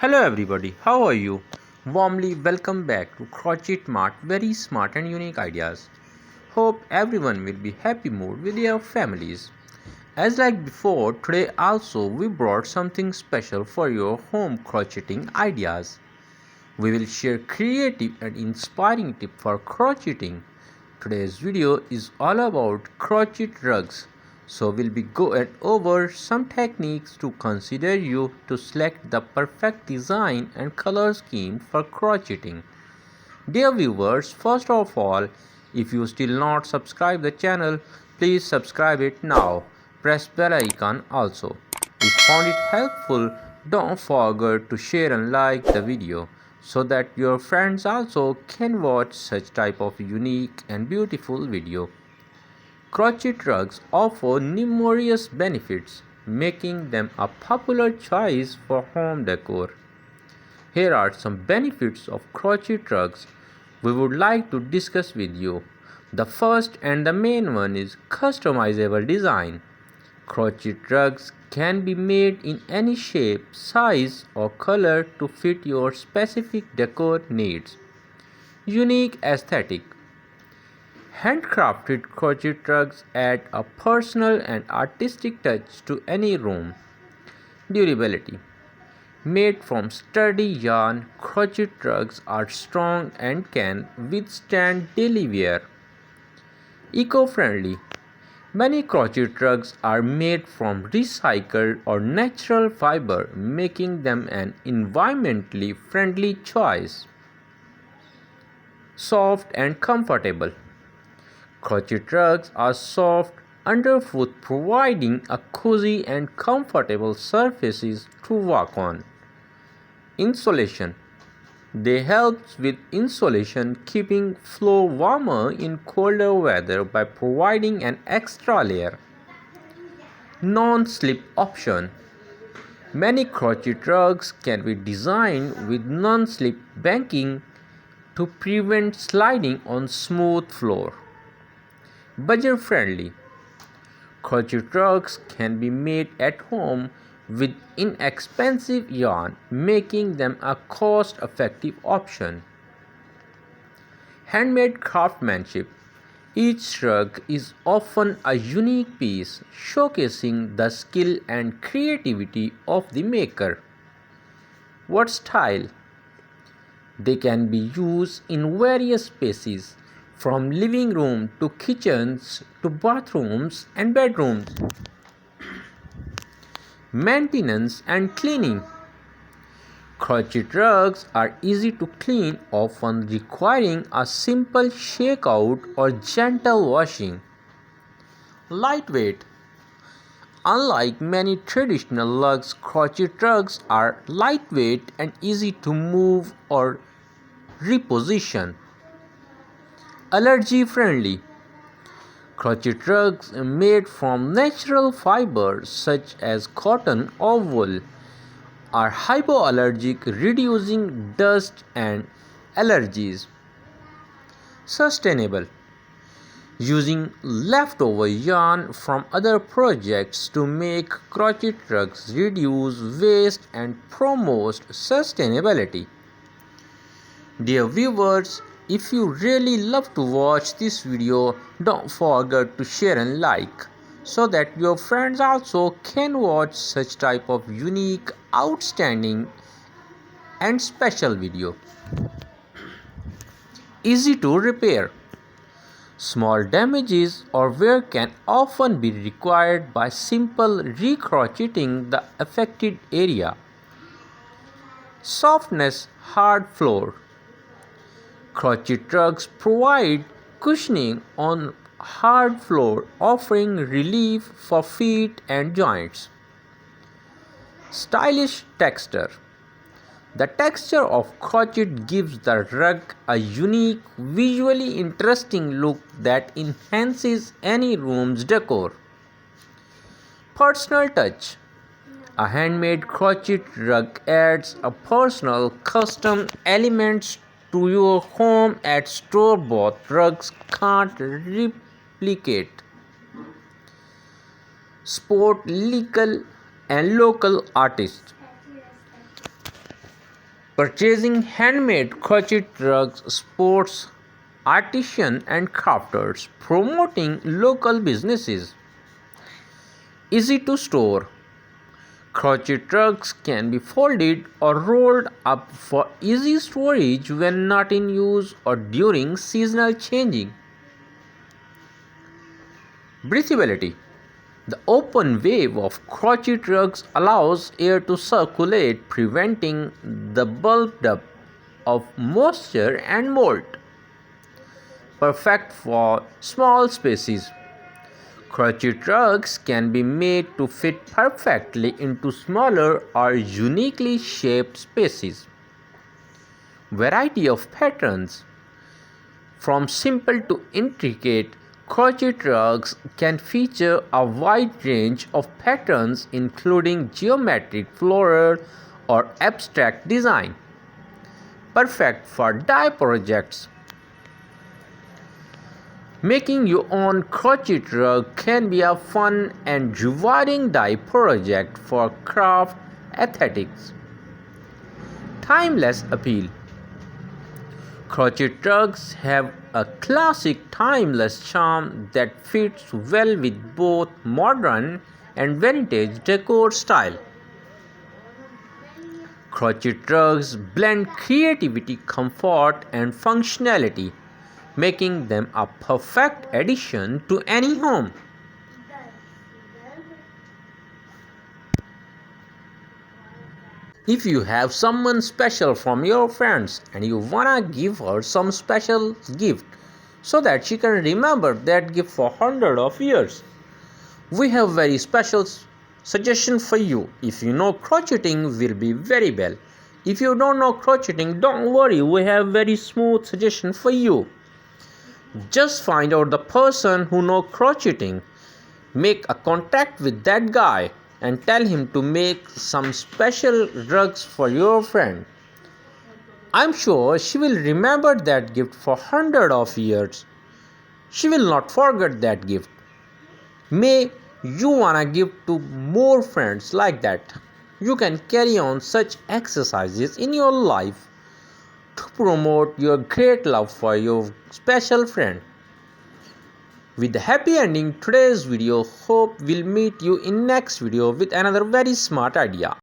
Hello everybody, how are you? Warmly welcome back to Crochet Mart, very smart and unique ideas. Hope everyone will be happy mood with their families. As like before, today also we brought something special for your home crocheting ideas. We will share creative and inspiring tips for crocheting. Today's video is all about crochet rugs. So we'll be going over some techniques to consider you to select the perfect design and color scheme for crocheting. Dear viewers, first of all, if you still not subscribe the channel, please subscribe it now. Press bell icon also. If found it helpful, don't forget to share and like the video so that your friends also can watch such type of unique and beautiful video. Crochet rugs offer numerous benefits, making them a popular choice for home decor. Here are some benefits of crochet rugs we would like to discuss with you. The first and the main one is customizable design. Crochet rugs can be made in any shape, size or color to fit your specific decor needs. Unique aesthetic. Handcrafted crochet rugs add a personal and artistic touch to any room. Durability. Made from sturdy yarn, crochet rugs are strong and can withstand daily wear. Eco-friendly. Many crochet rugs are made from recycled or natural fiber, making them an environmentally friendly choice. Soft and comfortable. Crochet rugs are soft underfoot, providing a cozy and comfortable surfaces to walk on. Insulation. They help with insulation, keeping floor warmer in colder weather by providing an extra layer. Non-slip option. Many crochet rugs can be designed with non-slip banking to prevent sliding on smooth floor. Budget friendly. Crochet rugs can be made at home with inexpensive yarn, making them a cost-effective option. Handmade craftsmanship. Each rug is often a unique piece, showcasing the skill and creativity of the maker. What style? They can be used in various spaces, from living room to kitchens to bathrooms and bedrooms. Maintenance and cleaning. Crochet rugs are easy to clean, often requiring a simple shakeout or gentle washing. Lightweight. Unlike many traditional rugs, crochet rugs are lightweight and easy to move or reposition. Allergy friendly. Crochet rugs made from natural fibers such as cotton or wool are hypoallergic, reducing dust and allergies. Sustainable. Using leftover yarn from other projects to make crochet rugs reduce waste and promote sustainability. Dear viewers, if you really love to watch this video, don't forget to share and like so that your friends also can watch such type of unique, outstanding and special video. Easy to repair. Small damages or wear can often be rectified by simple recrocheting the affected area. Softness, hard floor. Crochet rugs provide cushioning on hard floor, offering relief for feet and joints. Stylish texture. The texture of crochet gives the rug a unique, visually interesting look that enhances any room's decor. Personal touch. A handmade crochet rug adds a personal, custom elements to your home at store-bought rugs can't replicate. Sport, legal and local artists. Purchasing handmade crochet rugs supports artisans and crafters, promoting local businesses. Easy to store. Crochet rugs can be folded or rolled up for easy storage when not in use or during seasonal changing. Breathability. The open wave of crochet rugs allows air to circulate, preventing the buildup of moisture and mold. Perfect for small spaces. Crochet rugs can be made to fit perfectly into smaller or uniquely shaped spaces. Variety of patterns. From simple to intricate, crochet rugs can feature a wide range of patterns including geometric, floral, or abstract design. Perfect for dye projects. Making your own crochet rug can be a fun and rewarding dye project for craft aesthetics. Timeless appeal. Crochet rugs have a classic timeless charm that fits well with both modern and vintage decor style. Crochet rugs blend creativity, comfort, and functionality, making them a perfect addition to any home. If you have someone special from your friends and you wanna give her some special gift so that she can remember that gift for hundred of years, we have very special suggestion for you. If you know crocheting, will be very well. If you don't know crocheting, don't worry, we have very smooth suggestion for you. Just find out the person who know crocheting, make a contact with that guy and tell him to make some special rugs for your friend. I'm sure she will remember that gift for hundred of years. She will not forget that gift. May you wanna give to more friends like that. You can carry on such exercises in your life to promote your great love for your special friend. With the happy ending today's video, hope we'll meet you in next video with another very smart idea.